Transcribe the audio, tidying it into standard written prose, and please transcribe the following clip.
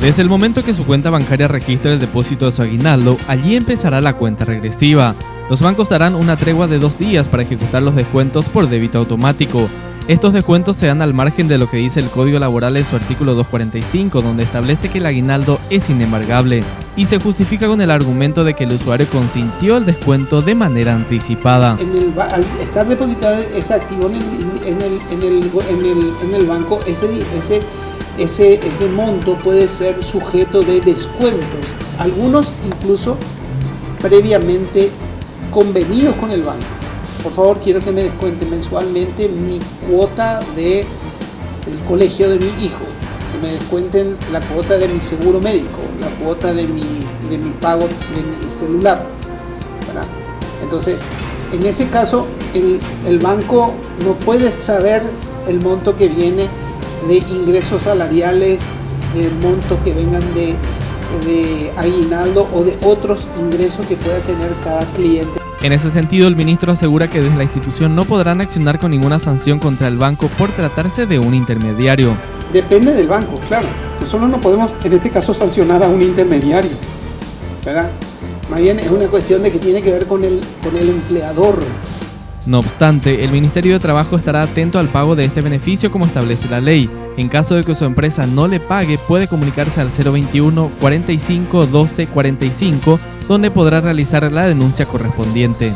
Desde el momento que su cuenta bancaria registre el depósito de su aguinaldo, allí empezará la cuenta regresiva. Los bancos darán una tregua de 2 días para ejecutar los descuentos por débito automático. Estos descuentos se dan al margen de lo que dice el Código Laboral en su artículo 245, donde establece que el aguinaldo es inembargable y se justifica con el argumento de que el usuario consintió el descuento de manera anticipada. Al estar depositado ese activo en el banco, ese monto puede ser sujeto de descuentos, algunos incluso previamente convenidos con el banco. Por favor, quiero que me descuente mensualmente mi cuota del colegio de mi hijo, que me descuenten la cuota de mi seguro médico, la cuota de mi pago de mi celular, ¿verdad? Entonces, en ese caso, el banco no puede saber el monto que viene de ingresos salariales, del monto que vengan de aguinaldo o de otros ingresos que pueda tener cada cliente. En ese sentido, el ministro asegura que desde la institución no podrán accionar con ninguna sanción contra el banco por tratarse de un intermediario. Depende del banco, claro. Nosotros no podemos, en este caso, sancionar a un intermediario, ¿verdad? Más bien es una cuestión de que tiene que ver con el empleador. No obstante, el Ministerio de Trabajo estará atento al pago de este beneficio como establece la ley. En caso de que su empresa no le pague, puede comunicarse al 021 45 12 45, donde podrá realizar la denuncia correspondiente.